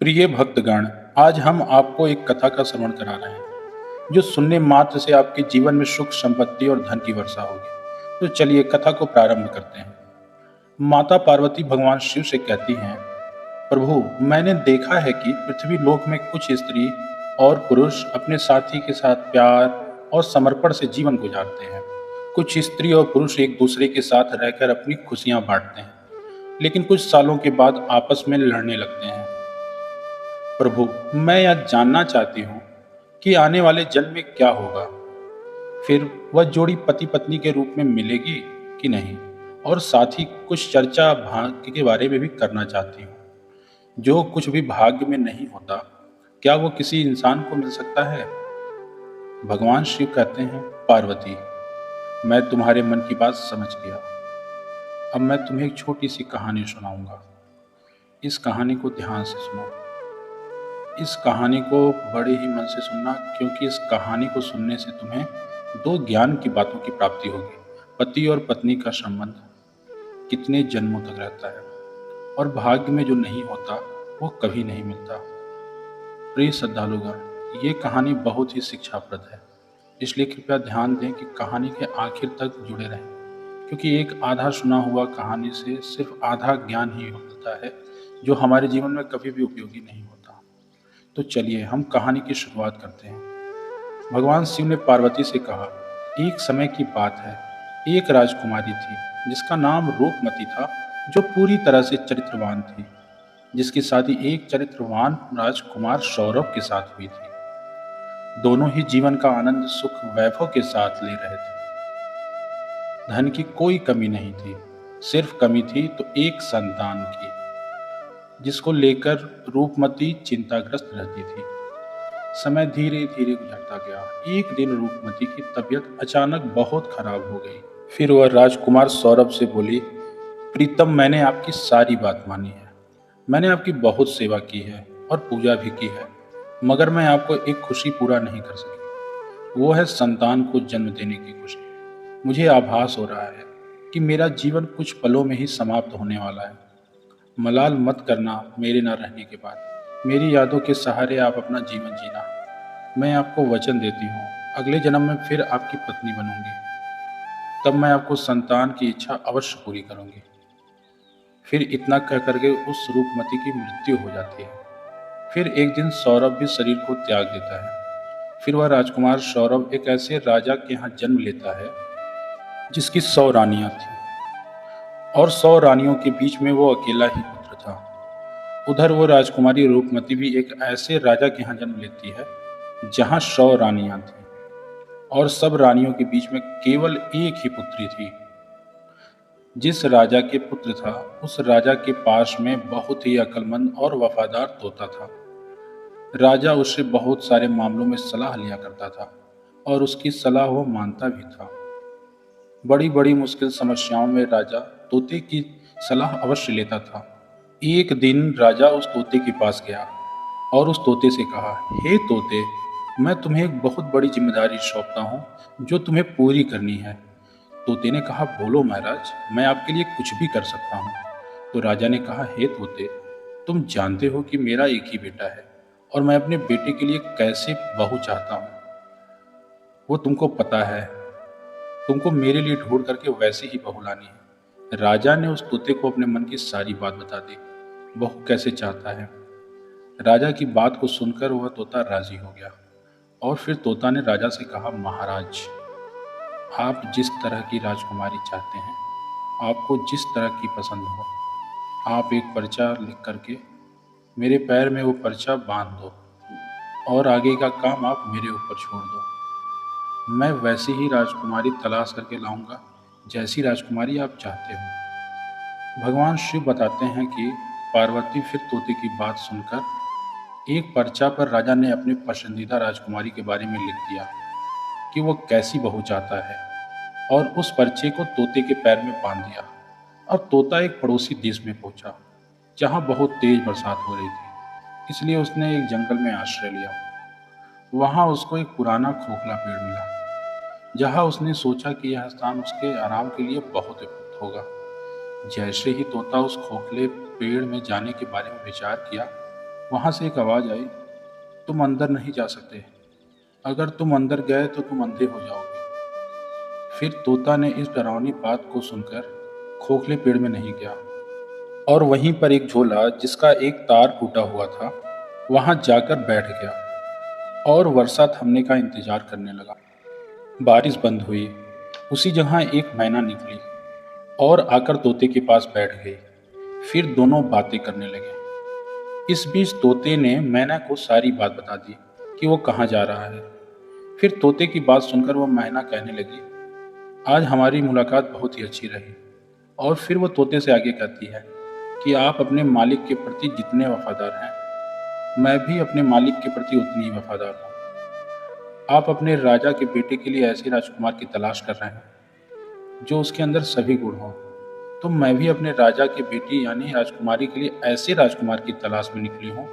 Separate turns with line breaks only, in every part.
प्रिय भक्तगण, आज हम आपको एक कथा का श्रवण करा रहे हैं जो सुनने मात्र से आपके जीवन में सुख संपत्ति और धन की वर्षा होगी। तो चलिए कथा को प्रारंभ करते हैं। माता पार्वती भगवान शिव से कहती हैं, प्रभु, मैंने देखा है कि पृथ्वी लोक में कुछ स्त्री और पुरुष अपने साथी के साथ प्यार और समर्पण से जीवन गुजारते हैं। कुछ स्त्री और पुरुष एक दूसरे के साथ रहकर अपनी खुशियां बांटते हैं, लेकिन कुछ सालों के बाद आपस में लड़ने लगते हैं। प्रभु, मैं यह जानना चाहती हूँ कि आने वाले जन्म में क्या होगा। फिर वह जोड़ी पति पत्नी के रूप में मिलेगी कि नहीं, और साथ ही कुछ चर्चा भाग्य के बारे में भी करना चाहती हूँ। जो कुछ भी भाग्य में नहीं होता, क्या वो किसी इंसान को मिल सकता है? भगवान शिव कहते हैं, पार्वती, मैं तुम्हारे मन की बात समझ गया। अब मैं तुम्हें एक छोटी सी कहानी सुनाऊंगा। इस कहानी को ध्यान से सुनो। इस कहानी को बड़े ही मन से सुनना, क्योंकि इस कहानी को सुनने से तुम्हें दो ज्ञान की बातों की प्राप्ति होगी। पति और पत्नी का संबंध कितने जन्मों तक रहता है, और भाग्य में जो नहीं होता वो कभी नहीं मिलता। प्रिय श्रद्धालुगण, ये कहानी बहुत ही शिक्षाप्रद है, इसलिए कृपया ध्यान दें कि कहानी के आखिर तक जुड़े रहें, क्योंकि एक आधा सुना हुआ कहानी से सिर्फ आधा ज्ञान ही होता है, जो हमारे जीवन में कभी भी उपयोगी नहीं होता। तो चलिए हम कहानी की शुरुआत करते हैं। भगवान शिव ने पार्वती से कहा, एक समय की बात है, एक राजकुमारी थी जिसका नाम रूपमती था, जो पूरी तरह से चरित्रवान थी, जिसकी शादी एक चरित्रवान राजकुमार सौरभ के साथ हुई थी। दोनों ही जीवन का आनंद सुख वैभव के साथ ले रहे थे। धन की कोई कमी नहीं थी, सिर्फ कमी थी तो एक संतान की, जिसको लेकर रूपमती चिंताग्रस्त रहती थी। समय धीरे धीरे गुजरता गया। एक दिन रूपमती की तबीयत अचानक बहुत खराब हो गई। फिर वह राजकुमार सौरभ से बोली, प्रीतम, मैंने आपकी सारी बात मानी है। मैंने आपकी बहुत सेवा की है और पूजा भी की है, मगर मैं आपको एक खुशी पूरा नहीं कर सकी। वो है संतान को जन्म देने की खुशी। मुझे आभास हो रहा है कि मेरा जीवन कुछ पलों में ही समाप्त होने वाला है। मलाल मत करना मेरे न रहने के बाद। मेरी यादों के सहारे आप अपना जीवन जीना। मैं आपको वचन देती हूँ, अगले जन्म में फिर आपकी पत्नी बनूंगी। तब मैं आपको संतान की इच्छा अवश्य पूरी करूंगी। फिर इतना कह करके उस रूपमती की मृत्यु हो जाती है। फिर एक दिन सौरभ भी शरीर को त्याग देता है। फिर वह राजकुमार सौरभ एक ऐसे राजा के यहाँ जन्म लेता है जिसकी 100 रानियां थी, और 100 रानियों के बीच में वो अकेला ही पुत्र था। उधर वो राजकुमारी रूपमती भी एक ऐसे राजा के यहाँ जन्म लेती है जहाँ 100 रानियां थीं, और सब रानियों के बीच में केवल एक ही पुत्री थी। जिस राजा के पुत्र था, उस राजा के पास में बहुत ही अक्लमंद और वफादार तोता था। राजा उससे बहुत सारे मामलों में सलाह लिया करता था, और उसकी सलाह वो मानता भी था। बड़ी बड़ी मुश्किल समस्याओं में राजा तोते की सलाह अवश्य लेता था। एक दिन राजा उस तोते के पास गया और उस तोते से कहा, हे तोते, मैं तुम्हें एक बहुत बड़ी जिम्मेदारी सौंपता हूँ जो तुम्हें पूरी करनी है। तोते ने कहा, बोलो महाराज, मैं आपके लिए कुछ भी कर सकता हूँ। तो राजा ने कहा, हे तोते, तुम जानते हो कि मेरा एक ही बेटा है, और मैं अपने बेटे के लिए कैसे बहू चाहता हूँ, वो तुमको पता है। तुमको मेरे लिए ढूंढ करके वैसे ही बहू लानी है। राजा ने उस तोते को अपने मन की सारी बात बता दी, बहू कैसे चाहता है। राजा की बात को सुनकर वह तोता राजी हो गया, और फिर तोता ने राजा से कहा, महाराज, आप जिस तरह की राजकुमारी चाहते हैं, आपको जिस तरह की पसंद हो, आप एक पर्चा लिख करके मेरे पैर में वो पर्चा बांध दो, और आगे का काम आप मेरे ऊपर छोड़ दो। मैं वैसी ही राजकुमारी तलाश करके लाऊंगा जैसी राजकुमारी आप चाहते हो। भगवान शिव बताते हैं कि पार्वती फिर तोते की बात सुनकर एक पर्चा पर राजा ने अपने पसंदीदा राजकुमारी के बारे में लिख दिया कि वो कैसी बहू चाहता है, और उस पर्चे को तोते के पैर में बांध दिया। अब तोता एक पड़ोसी देश में पहुंचा जहां बहुत तेज बरसात हो रही थी, इसलिए उसने एक जंगल में आश्रय लिया। वहां उसको एक पुराना खोखला पेड़ मिला, जहां उसने सोचा कि यह स्थान उसके आराम के लिए बहुत उपयुक्त होगा। जैसे ही तोता उस खोखले पेड़ में जाने के बारे में विचार किया, वहाँ से एक आवाज़ आई, तुम अंदर नहीं जा सकते। अगर तुम अंदर गए तो तुम अंधे हो जाओगे। फिर तोता ने इस डरावनी बात को सुनकर खोखले पेड़ में नहीं गया और वहीं पर एक झोला जिसका एक तार टूटा हुआ था, वहाँ जाकर बैठ गया और वर्षा थमने का इंतजार करने लगा। बारिश बंद हुई। उसी जगह एक मैना निकली और आकर तोते के पास बैठ गई। फिर दोनों बातें करने लगे। इस बीच तोते ने मैना को सारी बात बता दी कि वो कहाँ जा रहा है। फिर तोते की बात सुनकर वह मैना कहने लगी, आज हमारी मुलाकात बहुत ही अच्छी रही। और फिर वो तोते से आगे कहती है कि आप अपने मालिक के प्रति जितने वफादार हैं, मैं भी अपने मालिक के प्रति उतनी ही वफादार हूँ। आप अपने राजा के बेटे के लिए ऐसे राजकुमार की तलाश कर रहे हैं जो उसके अंदर सभी गुण हों, तो मैं भी अपने राजा की बेटी यानी राजकुमारी के लिए ऐसे राजकुमार की तलाश में निकली हूँ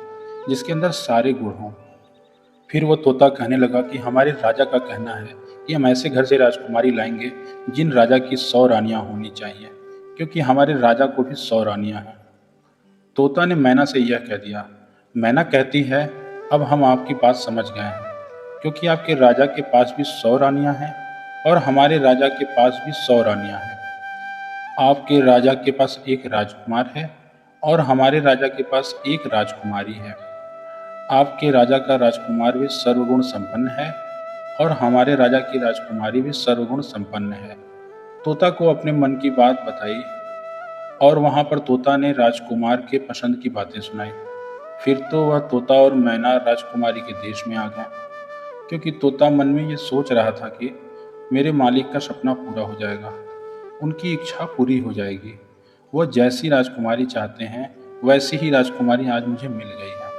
जिसके अंदर सारे गुण हों। फिर वो तोता कहने लगा कि हमारे राजा का कहना है कि हम ऐसे घर से राजकुमारी लाएंगे जिन राजा की 100 रानियां होनी चाहिए, क्योंकि हमारे राजा को भी 100 रानियां हैं। तोता ने मैना से यह कह दिया। मैना कहती है, अब हम आपकी बात समझ गए हैं, क्योंकि आपके राजा के पास भी 100 रानियां हैं और हमारे राजा के पास भी 100 रानियां हैं। आपके राजा के पास एक राजकुमार है और हमारे राजा के पास एक राजकुमारी है। आपके राजा का राजकुमार भी सर्वगुण संपन्न है और हमारे राजा की राजकुमारी भी सर्वगुण संपन्न है। तोता को अपने मन की बात बताई और वहां पर तोता ने राजकुमार के पसंद की बातें सुनाई। फिर तो वह तोता और मैना राजकुमारी के देश में आ गए, क्योंकि तोता मन में ये सोच रहा था कि मेरे मालिक का सपना पूरा हो जाएगा, उनकी इच्छा पूरी हो जाएगी। वह जैसी राजकुमारी चाहते हैं वैसी ही राजकुमारी आज मुझे मिल गई है।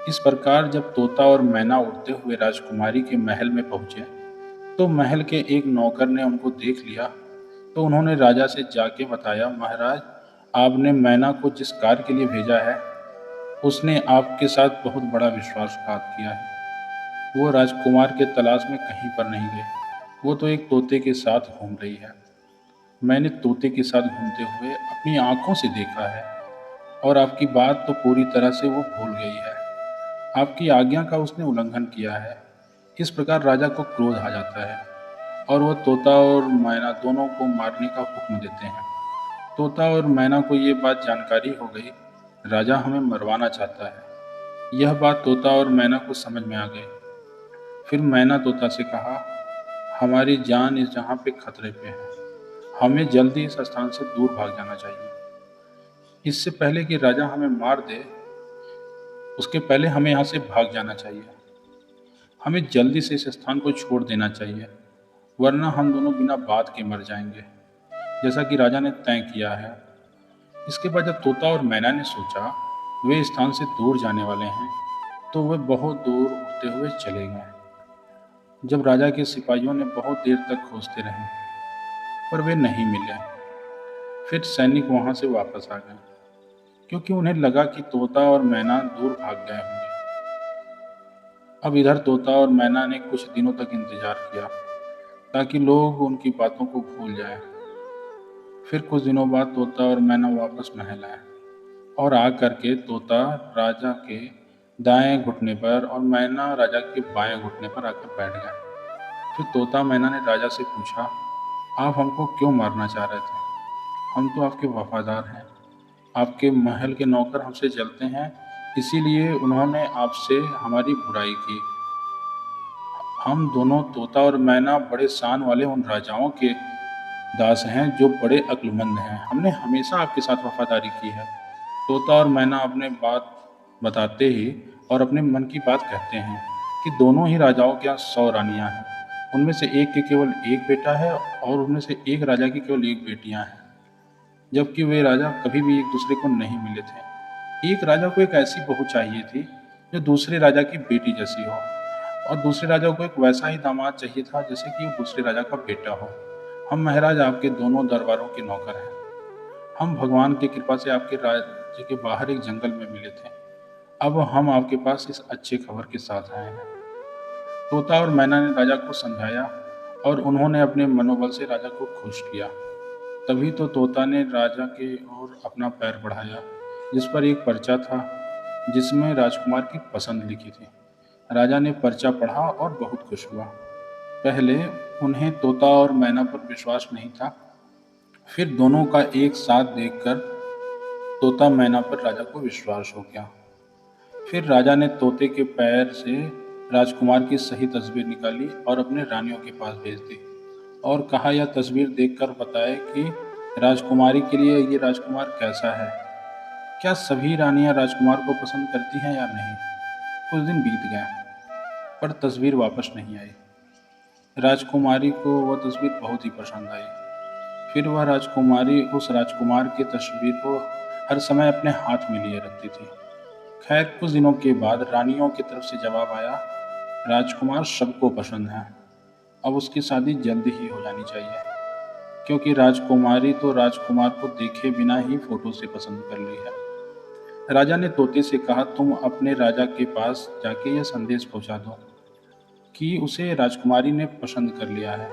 इस प्रकार जब तोता और मैना उड़ते हुए राजकुमारी के महल में पहुंचे, तो महल के एक नौकर ने उनको देख लिया। तो उन्होंने राजा से जाके बताया, महाराज, आपने मैना को जिस कार्य के लिए भेजा है उसने आपके साथ बहुत बड़ा विश्वासघात किया है। वो राजकुमार के तलाश में कहीं पर नहीं गई, वो तो एक तोते के साथ घूम रही है। मैंने तोते के साथ घूमते हुए अपनी आंखों से देखा है और आपकी बात तो पूरी तरह से वो भूल गई है। आपकी आज्ञा का उसने उल्लंघन किया है। इस प्रकार राजा को क्रोध आ जाता है और वह तोता और मैना दोनों को मारने का हुक्म देते हैं। तोता और मैना को ये बात जानकारी हो गई, राजा हमें मरवाना चाहता है। यह बात तोता और मैना को समझ में आ गई। फिर मैना तोता से कहा, हमारी जान इस जहाँ पे खतरे पे है, हमें जल्दी इस स्थान से दूर भाग जाना चाहिए। इससे पहले कि राजा हमें मार दे, उसके पहले हमें यहाँ से भाग जाना चाहिए। हमें जल्दी से इस स्थान को छोड़ देना चाहिए, वरना हम दोनों बिना बात के मर जाएंगे, जैसा कि राजा ने तय किया है। इसके बाद जब तोता और मैना ने सोचा वे इस स्थान से दूर जाने वाले हैं, तो वे बहुत दूर उड़ते हुए चले गए। जब राजा के सिपाहियों ने बहुत देर तक खोजते रहे पर वे नहीं मिले, फिर सैनिक वहां से वापस आ गए, क्योंकि उन्हें लगा कि तोता और मैना दूर भाग गए होंगे। अब इधर तोता और मैना ने कुछ दिनों तक इंतजार किया ताकि लोग उनकी बातों को भूल जाएं। फिर कुछ दिनों बाद तोता और मैना वापस महल आए और आ करके तोता राजा के दाएं घुटने पर और मैना राजा के बाएं घुटने पर आकर बैठ गए। फिर तोता मैना ने राजा से पूछा, आप हमको क्यों मारना चाह रहे थे? हम तो आपके वफादार हैं, आपके महल के नौकर हमसे जलते हैं, इसीलिए उन्होंने आपसे हमारी बुराई की। हम दोनों तोता और मैना बड़े शान वाले उन राजाओं के दास हैं जो बड़े अक्लमंद हैं। हमने हमेशा आपके साथ वफादारी की है। तोता और मैना अपने बात बताते ही और अपने मन की बात कहते हैं कि दोनों ही राजाओं के यहाँ 100 रानियां हैं। उनमें से एक के केवल एक बेटा है और उनमें से एक राजा की केवल एक बेटियां हैं, जबकि वे राजा कभी भी एक दूसरे को नहीं मिले थे। एक राजा को एक ऐसी बहू चाहिए थी जो दूसरे राजा की बेटी जैसी हो, और दूसरे राजा को एक वैसा ही दामाद चाहिए था जैसे कि वो दूसरे राजा का बेटा हो। हम महाराज आपके दोनों दरबारों के नौकर हैं। हम भगवान की कृपा से आपके राज्य के बाहर एक जंगल में मिले थे। अब हम आपके पास इस अच्छे खबर के साथ आए हैं। तोता और मैना ने राजा को समझाया और उन्होंने अपने मनोबल से राजा को खुश किया। तभी तो तोता ने राजा के ओर अपना पैर बढ़ाया, जिस पर एक पर्चा था जिसमें राजकुमार की पसंद लिखी थी। राजा ने पर्चा पढ़ा और बहुत खुश हुआ। पहले उन्हें तोता और मैना पर विश्वास नहीं था, फिर दोनों का एक साथ देखकर तोता मैना पर राजा को विश्वास हो गया। फिर राजा ने तोते के पैर से राजकुमार की सही तस्वीर निकाली और अपने रानियों के पास भेज दी और कहा, यह तस्वीर देखकर बताए कि राजकुमारी के लिए ये राजकुमार कैसा है। क्या सभी रानियां राजकुमार को पसंद करती हैं या नहीं? कुछ दिन बीत गए, पर तस्वीर वापस नहीं आई। राजकुमारी को वह तस्वीर बहुत ही पसंद आई। फिर वह राजकुमारी उस राजकुमार की तस्वीर को हर समय अपने हाथ में लिए रखती थी। खैर, कुछ दिनों के बाद रानियों की तरफ से जवाब आया, राजकुमार सबको पसंद है, अब उसकी शादी जल्दी ही हो जानी चाहिए, क्योंकि राजकुमारी तो राजकुमार को देखे बिना ही फोटो से पसंद कर ली है। राजा ने तोते से कहा, तुम अपने राजा के पास जाके यह संदेश पहुंचा दो कि उसे राजकुमारी ने पसंद कर लिया है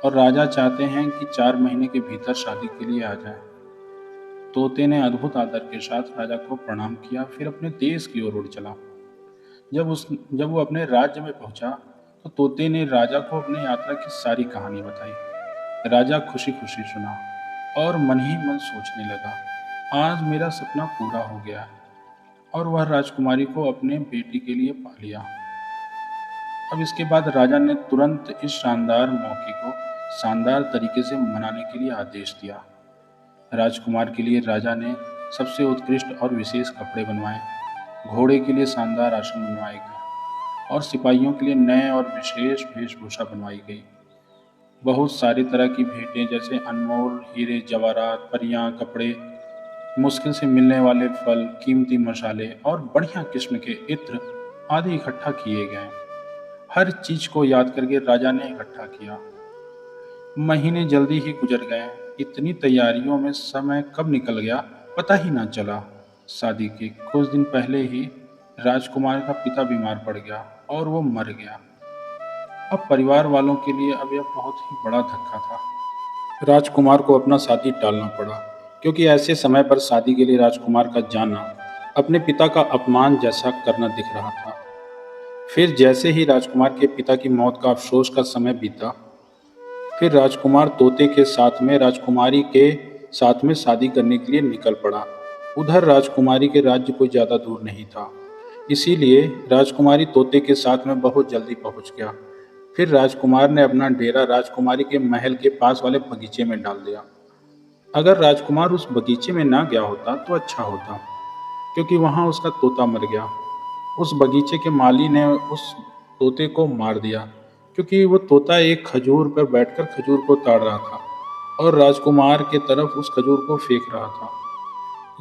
और राजा चाहते हैं कि 4 महीने के भीतर शादी के लिए आ जाए। तोते ने अद्भुत आदर के साथ राजा को प्रणाम किया, फिर अपने देश की ओर उड़ चला। जब वो अपने राज्य में पहुंचा तो तोते ने राजा को अपनी यात्रा की सारी कहानी बताई। राजा खुशी खुशी सुना और मन ही मन सोचने लगा, आज मेरा सपना पूरा हो गया और वह राजकुमारी को अपने बेटी के लिए पा लिया। अब इसके बाद राजा ने तुरंत इस शानदार मौके को शानदार तरीके से मनाने के लिए आदेश दिया। राजकुमार के लिए राजा ने सबसे उत्कृष्ट और विशेष कपड़े बनवाए, घोड़े के लिए शानदार आसन बनवाए गए और सिपाहियों के लिए नए और विशेष वेशभूषा बनवाई गई। बहुत सारी तरह की भेंटें जैसे अनमोल हीरे जवाहरात, परियां, कपड़े, मुश्किल से मिलने वाले फल, कीमती मसाले और बढ़िया किस्म के इत्र आदि इकट्ठा किए गए। हर चीज को याद करके राजा ने इकट्ठा किया। महीने जल्दी ही गुजर गए। इतनी तैयारियों में समय कब निकल गया पता ही ना चला। शादी के कुछ दिन पहले ही राजकुमार का पिता बीमार पड़ गया और वो मर गया। अब परिवार वालों के लिए अब यह बहुत ही बड़ा धक्का था। राजकुमार को अपना शादी टालना पड़ा, क्योंकि ऐसे समय पर शादी के लिए राजकुमार का जाना अपने पिता का अपमान जैसा करना दिख रहा था। फिर जैसे ही राजकुमार के पिता की मौत का अफसोस का समय बीता, फिर राजकुमार तोते के साथ में राजकुमारी के साथ में शादी करने के लिए निकल पड़ा। उधर राजकुमारी के राज्य कोई ज़्यादा दूर नहीं था, इसीलिए राजकुमारी तोते के साथ में बहुत जल्दी पहुंच गया। फिर राजकुमार ने अपना डेरा राजकुमारी के महल के पास वाले बगीचे में डाल दिया। अगर राजकुमार उस बगीचे में ना गया होता तो अच्छा होता, क्योंकि वहाँ उसका तोता मर गया। उस बगीचे के माली ने उस तोते को मार दिया, क्योंकि वो तोता एक खजूर पर बैठकर खजूर को ताड़ रहा था और राजकुमार के तरफ उस खजूर को फेंक रहा था।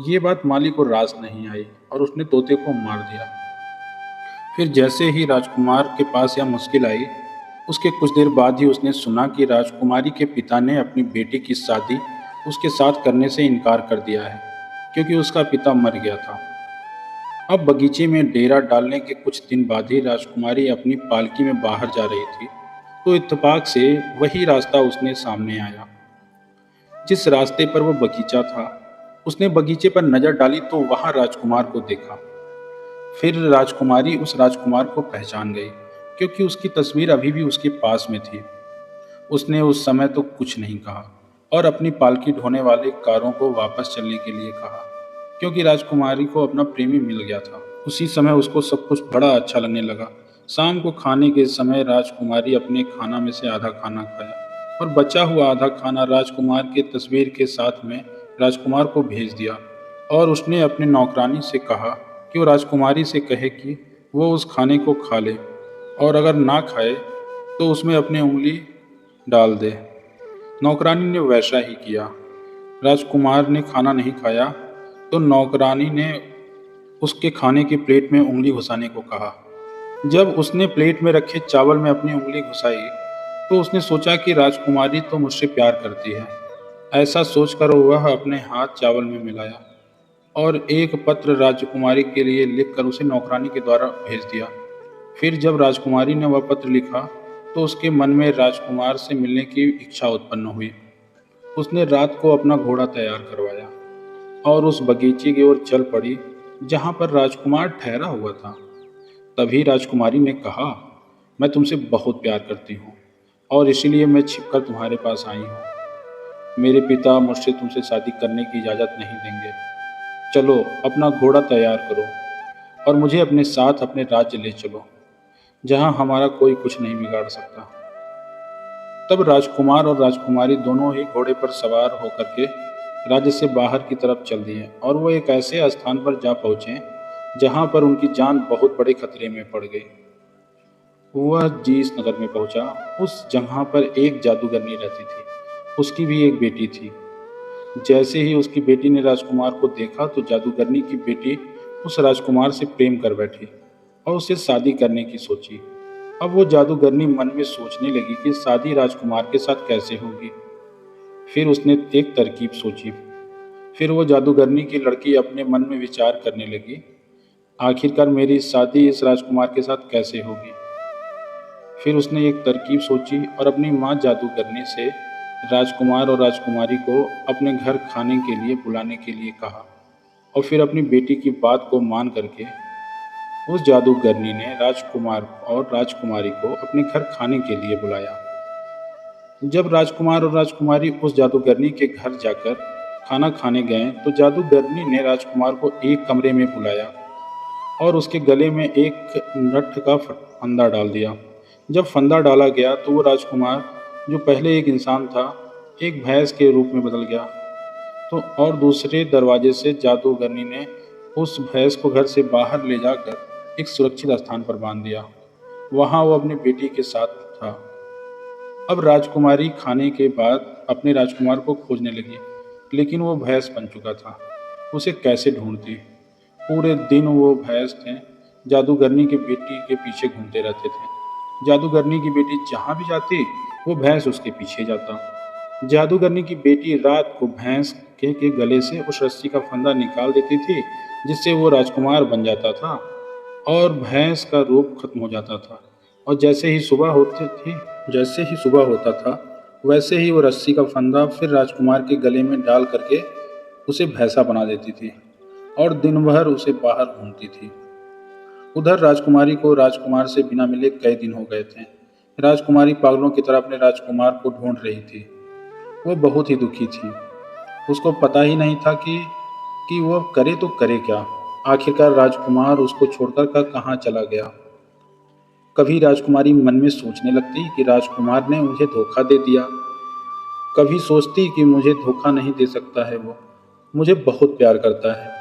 ये बात माली को रास नहीं आई और उसने तोते को मार दिया। फिर जैसे ही राजकुमार के पास यह मुश्किल आई, उसके कुछ देर बाद ही उसने सुना कि राजकुमारी के पिता ने अपनी बेटी की शादी उसके साथ करने से इनकार कर दिया है, क्योंकि उसका पिता मर गया था। अब बगीचे में डेरा डालने के कुछ दिन बाद ही राजकुमारी अपनी पालकी में बाहर जा रही थी, तो इत्तेफाक से वही रास्ता उसने सामने आया जिस रास्ते पर वो बगीचा था। उसने बगीचे पर नजर डाली तो वहां राजकुमार को देखा। फिर राजकुमारी उस राजकुमार को पहचान गई, क्योंकि उसकी तस्वीर अभी भी उसके पास में थी। उसने उस समय तो कुछ नहीं कहा और अपनी पालकी ढोने वाले कारों को वापस चलने के लिए कहा, क्योंकि राजकुमारी को अपना प्रेमी मिल गया था। उसी समय उसको सब कुछ बड़ा अच्छा लगने लगा। शाम को खाने के समय राजकुमारी अपने खाना में से आधा खाना खाया और बचा हुआ आधा खाना राजकुमार के तस्वीर के साथ में राजकुमार को भेज दिया। और उसने अपनी नौकरानी से कहा कि वो राजकुमारी से कहे कि वो उस खाने को खा ले और अगर ना खाए तो उसमें अपनी उंगली डाल दे। नौकरानी ने वैसा ही किया। राजकुमार ने खाना नहीं खाया तो नौकरानी ने उसके खाने की प्लेट में उंगली घुसाने को कहा। जब उसने प्लेट में रखे चावल में अपनी उंगली घुसाई तो उसने सोचा कि राजकुमारी तो मुझसे प्यार करती है। ऐसा सोचकर वह अपने हाथ चावल में मिलाया और एक पत्र राजकुमारी के लिए लिखकर उसे नौकरानी के द्वारा भेज दिया। फिर जब राजकुमारी ने वह पत्र लिखा तो उसके मन में राजकुमार से मिलने की इच्छा उत्पन्न हुई। उसने रात को अपना घोड़ा तैयार करवाया और उस बगीचे की ओर चल पड़ी। जहां पर राजकुमार ठहरा हुआ था। तभी राजकुमारी ने कहा, मैं तुमसे बहुत प्यार करती हूँ और इसीलिए मैं छिपकर तुम्हारे पास आई हूँ। मेरे पिता मुझसे तुमसे शादी करने की इजाज़त नहीं देंगे। चलो अपना घोड़ा तैयार करो और मुझे अपने साथ अपने राज्य ले चलो, जहाँ हमारा कोई कुछ नहीं बिगाड़ सकता। तब राजकुमार और राजकुमारी दोनों ही घोड़े पर सवार होकर के राज्य से बाहर की तरफ चल दिए और वो एक ऐसे स्थान पर जा पहुँचे जहाँ पर उनकी जान बहुत बड़े खतरे में पड़ गई। वह जिस नगर में पहुंचा, उस जगह पर एक जादूगरनी रहती थी। उसकी भी एक बेटी थी। जैसे ही उसकी बेटी ने राजकुमार को देखा तो जादूगरनी की बेटी उस राजकुमार से प्रेम कर बैठी और उससे शादी करने की सोची। अब वो जादूगरनी मन में सोचने लगी कि शादी राजकुमार के साथ कैसे होगी। फिर उसने एक तरकीब सोची। फिर वो जादूगरनी की लड़की अपने मन में विचार करने लगी, आखिरकार मेरी शादी इस राजकुमार के साथ कैसे होगी। फिर उसने एक तरकीब सोची और अपनी माँ जादूगरनी से राजकुमार और राजकुमारी को अपने घर खाने के लिए बुलाने के लिए कहा और फिर अपनी बेटी की बात को मान करके उस जादूगरनी ने राजकुमार और राजकुमारी को अपने घर खाने के लिए बुलाया। जब राजकुमार और राजकुमारी उस जादूगरनी के घर जाकर खाना खाने गए तो जादूगरनी ने राजकुमार को एक कमरे में बुलाया और उसके गले में एक नट का फंदा डाल दिया। जब फंदा डाला गया तो वो राजकुमार, जो पहले एक इंसान था, एक भैंस के रूप में बदल गया। तो और दूसरे दरवाजे से जादूगरनी ने उस भैंस को घर से बाहर ले जाकर एक सुरक्षित स्थान पर बांध दिया। वहाँ वो अपनी बेटी के साथ था। अब राजकुमारी खाने के बाद अपने राजकुमार को खोजने लगी, लेकिन वो भैंस बन चुका था। उसे कैसे ढूंढती? पूरे दिन वो भैंस ने जादूगरनी की बेटी के पीछे घूमते रहते थे। जादूगरनी की बेटी जहाँ भी जाती, वो भैंस उसके पीछे जाता। जादूगरनी की बेटी रात को भैंस के गले से उस रस्सी का फंदा निकाल देती थी, जिससे वो राजकुमार बन जाता था और भैंस का रूप खत्म हो जाता था। और जैसे ही सुबह होता था, वैसे ही वो रस्सी का फंदा फिर राजकुमार के गले में डाल करके उसे भैंसा बना देती थी और दिन भर उसे बाहर घूमती थी। उधर राजकुमारी को राजकुमार से बिना मिले कई दिन हो गए थे। राजकुमारी पागलों की तरह अपने राजकुमार को ढूंढ रही थी। वो बहुत ही दुखी थी। उसको पता ही नहीं था कि वो करे तो करे क्या। आखिरकार राजकुमार उसको छोड़कर कहाँ चला गया। कभी राजकुमारी मन में सोचने लगती कि राजकुमार ने मुझे धोखा दे दिया। कभी सोचती कि मुझे धोखा नहीं दे सकता है, वो मुझे बहुत प्यार करता है।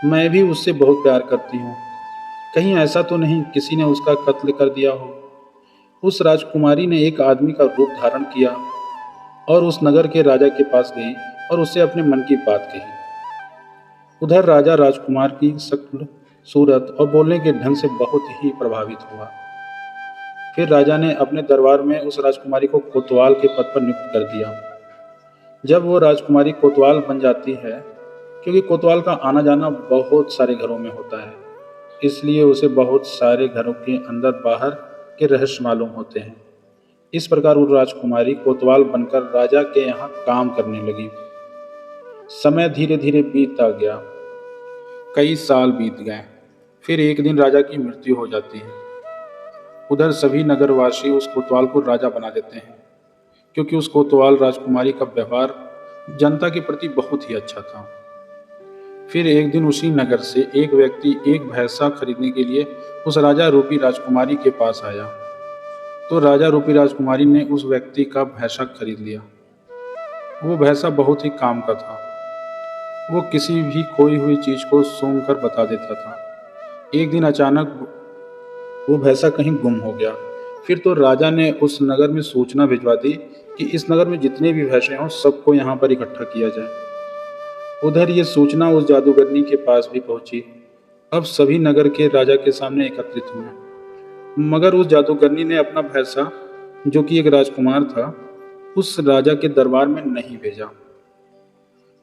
मैं भी उससे बहुत प्यार करती हूँ। कहीं ऐसा तो नहीं किसी ने उसका कत्ल कर दिया हो। उस राजकुमारी ने एक आदमी का रूप धारण किया और उस नगर के राजा के पास गई और उससे अपने मन की बात कही। उधर राजा राजकुमार की शक्ल, सूरत और बोलने के ढंग से बहुत ही प्रभावित हुआ। फिर राजा ने अपने दरबार में उस राजकुमारी को कोतवाल के पद पर नियुक्त कर दिया। जब वो राजकुमारी कोतवाल बन जाती है, क्योंकि कोतवाल का आना जाना बहुत सारे घरों में होता है, इसलिए उसे बहुत सारे घरों के अंदर बाहर के रहस्य मालूम होते हैं। इस प्रकार वो राजकुमारी कोतवाल बनकर राजा के यहाँ काम करने लगी। समय धीरे धीरे बीतता गया। कई साल बीत गए। फिर एक दिन राजा की मृत्यु हो जाती है। उधर सभी नगरवासी उस कोतवाल को राजा बना देते हैं, क्योंकि उस कोतवाल राजकुमारी का व्यवहार जनता के प्रति बहुत ही अच्छा था। फिर एक दिन उसी नगर से एक व्यक्ति एक भैंसा खरीदने के लिए उस राजा रूपी राजकुमारी के पास आया। तो राजा रूपी राजकुमारी ने उस व्यक्ति का भैंसा खरीद लिया। वो भैंसा बहुत ही काम का था। वो किसी भी खोई हुई चीज को सूंघ कर बता देता था। एक दिन अचानक वो भैंसा कहीं गुम हो गया। फिर तो राजा ने उस नगर में सूचना भिजवा दी कि इस नगर में जितने भी भैंसे हों सबको यहाँ पर इकट्ठा किया जाए। उधर ये सूचना उस जादूगरनी के पास भी पहुंची। अब सभी नगर के राजा के सामने एकत्रित हुए, मगर उस जादूगरनी ने अपना भैंसा, जो कि एक राजकुमार था, उस राजा के दरबार में नहीं भेजा।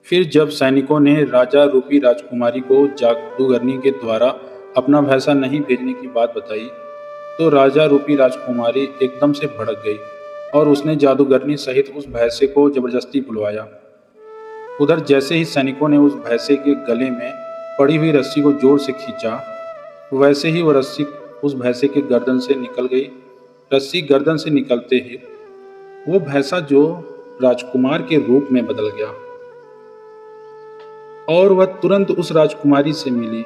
फिर जब सैनिकों ने राजा रूपी राजकुमारी को जादूगरनी के द्वारा अपना भैंसा नहीं भेजने की बात बताई, तो राजा रूपी राजकुमारी एकदम से भड़क गई और उसने जादूगरनी सहित उस भैंसे को जबरदस्ती बुलवाया। उधर जैसे ही सैनिकों ने उस भैंसे के गले में पड़ी हुई रस्सी को जोर से खींचा, वैसे ही वो रस्सी उस भैंसे के गर्दन से निकल गई। रस्सी गर्दन से निकलते ही वो भैंसा जो राजकुमार के रूप में बदल गया और वह तुरंत उस राजकुमारी से मिली।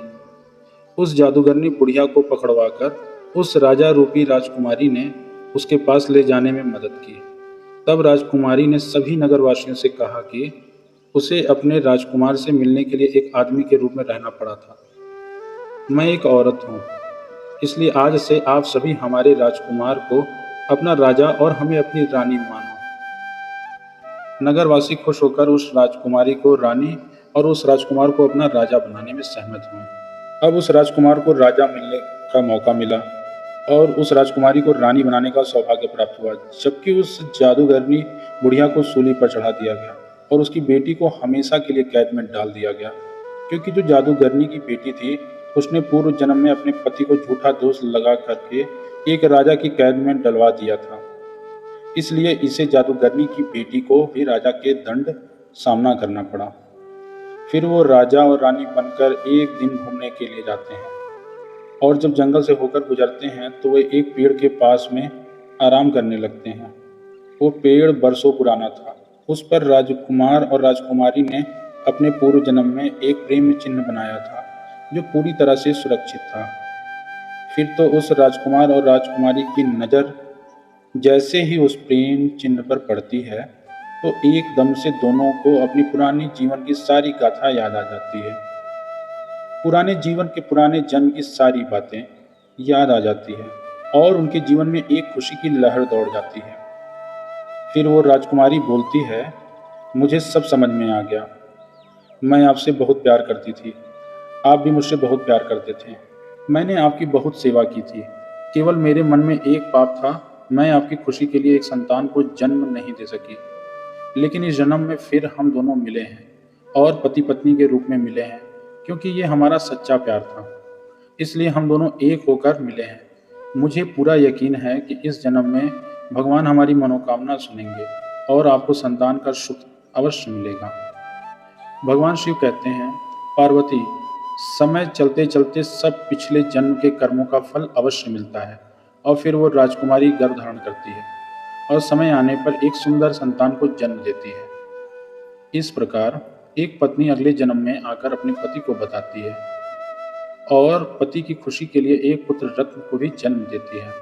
उस जादूगरनी बुढ़िया को पकड़वाकर उस राजा रूपी राजकुमारी ने उसके पास ले जाने में मदद की। तब राजकुमारी ने सभी नगरवासियों से कहा कि उसे अपने राजकुमार से मिलने के लिए एक आदमी के रूप में रहना पड़ा था। मैं एक औरत हूँ, इसलिए आज से आप सभी हमारे राजकुमार को अपना राजा और हमें अपनी रानी मानो। नगरवासी खुश होकर उस राजकुमारी को रानी और उस राजकुमार को अपना राजा बनाने में सहमत हुए। अब उस राजकुमार को राजा मिलने का मौका मिला और उस राजकुमारी को रानी बनाने का सौभाग्य प्राप्त हुआ, जबकि उस जादूगरनी बुढ़िया को सूली पर चढ़ा दिया गया और उसकी बेटी को हमेशा के लिए कैद में डाल दिया गया, क्योंकि जो जादूगरनी की बेटी थी उसने पूर्व जन्म में अपने पति को झूठा दोष लगा करके एक राजा की कैद में डलवा दिया था। इसलिए इसे जादूगरनी की बेटी को भी राजा के दंड सामना करना पड़ा। फिर वो राजा और रानी बनकर एक दिन घूमने के लिए जाते हैं और जब जंगल से होकर गुजरते हैं तो वे एक पेड़ के पास में आराम करने लगते हैं। वो पेड़ बरसों पुराना था। उस पर राजकुमार और राजकुमारी ने अपने पूर्व जन्म में एक प्रेम चिन्ह बनाया था जो पूरी तरह से सुरक्षित था। फिर तो उस राजकुमार और राजकुमारी की नज़र जैसे ही उस प्रेम चिन्ह पर पड़ती है तो एकदम से दोनों को अपनी पुरानी जीवन की सारी गाथा याद आ जाती है। पुराने जीवन के पुराने जन्म की सारी बातें याद आ जाती है और उनके जीवन में एक खुशी की लहर दौड़ जाती है। फिर वो राजकुमारी बोलती है, मुझे सब समझ में आ गया। मैं आपसे बहुत प्यार करती थी, आप भी मुझसे बहुत प्यार करते थे। मैंने आपकी बहुत सेवा की थी। केवल मेरे मन में एक पाप था, मैं आपकी खुशी के लिए एक संतान को जन्म नहीं दे सकी। लेकिन इस जन्म में फिर हम दोनों मिले हैं और पति पत्नी के रूप में मिले हैं, क्योंकि ये हमारा सच्चा प्यार था। इसलिए हम दोनों एक होकर मिले हैं। मुझे पूरा यकीन है कि इस जन्म में भगवान हमारी मनोकामना सुनेंगे और आपको संतान का सुख अवश्य मिलेगा। भगवान शिव कहते हैं, पार्वती, समय चलते चलते सब पिछले जन्म के कर्मों का फल अवश्य मिलता है और फिर वो राजकुमारी गर्भ धारण करती है और समय आने पर एक सुंदर संतान को जन्म देती है। इस प्रकार एक पत्नी अगले जन्म में आकर अपने पति को बताती है और पति की खुशी के लिए एक पुत्र रत्न को भी जन्म देती है।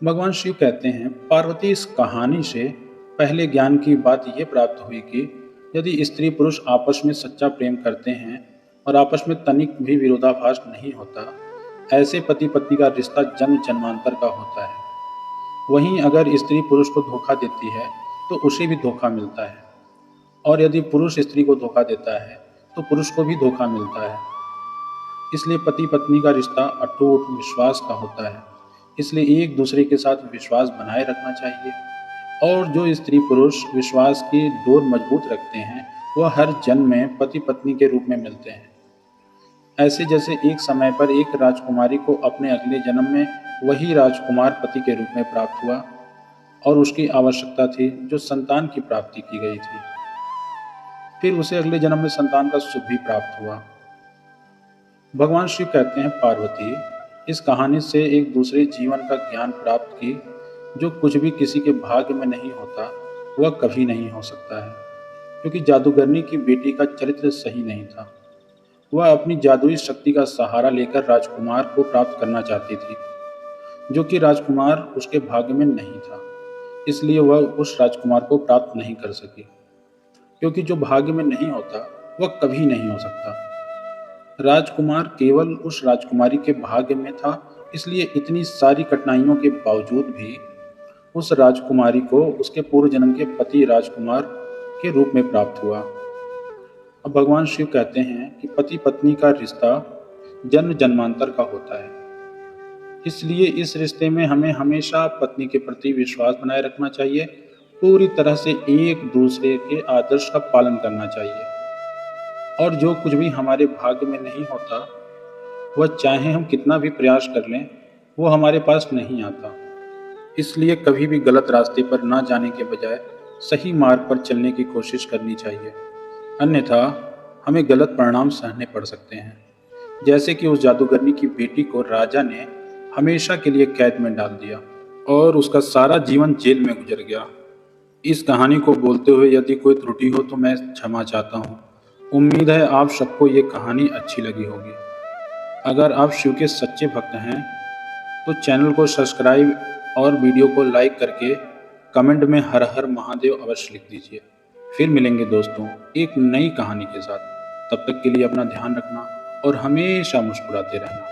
भगवान शिव कहते हैं, पार्वती, इस कहानी से पहले ज्ञान की बात यह प्राप्त हुई कि यदि स्त्री पुरुष आपस में सच्चा प्रेम करते हैं और आपस में तनिक भी विरोधाभास नहीं होता, ऐसे पति पत्नी का रिश्ता जन्म जन्मांतर का होता है। वहीं अगर स्त्री पुरुष को धोखा देती है तो उसे भी धोखा मिलता है, और यदि पुरुष स्त्री को धोखा देता है तो पुरुष को भी धोखा मिलता है। इसलिए पति पत्नी का रिश्ता अटूट विश्वास का होता है। इसलिए एक दूसरे के साथ विश्वास बनाए रखना चाहिए, और जो स्त्री पुरुष विश्वास की डोर मजबूत रखते हैं वह हर जन्म में पति पत्नी के रूप में मिलते हैं। ऐसे जैसे एक समय पर एक राजकुमारी को अपने अगले जन्म में वही राजकुमार पति के रूप में प्राप्त हुआ और उसकी आवश्यकता थी जो संतान की प्राप्ति की गई थी। फिर उसे अगले जन्म में संतान का सुख भी प्राप्त हुआ। भगवान शिव कहते हैं, पार्वती, इस कहानी से एक दूसरे जीवन का ज्ञान प्राप्त की। जो कुछ भी किसी के भाग्य में नहीं होता वह कभी नहीं हो सकता है, क्योंकि जादूगरनी की बेटी का चरित्र सही नहीं था। वह अपनी जादुई शक्ति का सहारा लेकर राजकुमार को प्राप्त करना चाहती थी, जो कि राजकुमार उसके भाग्य में नहीं था। इसलिए वह उस राजकुमार को प्राप्त नहीं कर सकी, क्योंकि जो भाग्य में नहीं होता वह कभी नहीं हो सकता। राजकुमार केवल उस राजकुमारी के भाग्य में था, इसलिए इतनी सारी कठिनाइयों के बावजूद भी उस राजकुमारी को उसके पूर्व जन्म के पति राजकुमार के रूप में प्राप्त हुआ। अब भगवान शिव कहते हैं कि पति पत्नी का रिश्ता जन्म जन्मांतर का होता है। इसलिए इस रिश्ते में हमें हमेशा पत्नी के प्रति विश्वास बनाए रखना चाहिए, पूरी तरह से एक दूसरे के आदर्श का पालन करना चाहिए, और जो कुछ भी हमारे भाग्य में नहीं होता वह चाहे हम कितना भी प्रयास कर लें वो हमारे पास नहीं आता। इसलिए कभी भी गलत रास्ते पर ना जाने के बजाय सही मार्ग पर चलने की कोशिश करनी चाहिए, अन्यथा हमें गलत परिणाम सहने पड़ सकते हैं। जैसे कि उस जादूगरनी की बेटी को राजा ने हमेशा के लिए कैद में डाल दिया और उसका सारा जीवन जेल में गुजर गया। इस कहानी को बोलते हुए यदि कोई त्रुटि हो तो मैं क्षमा चाहता हूँ। उम्मीद है आप सबको ये कहानी अच्छी लगी होगी। अगर आप शिव के सच्चे भक्त हैं तो चैनल को सब्सक्राइब और वीडियो को लाइक करके कमेंट में हर हर महादेव अवश्य लिख दीजिए। फिर मिलेंगे दोस्तों एक नई कहानी के साथ। तब तक के लिए अपना ध्यान रखना और हमेशा मुस्कुराते रहना।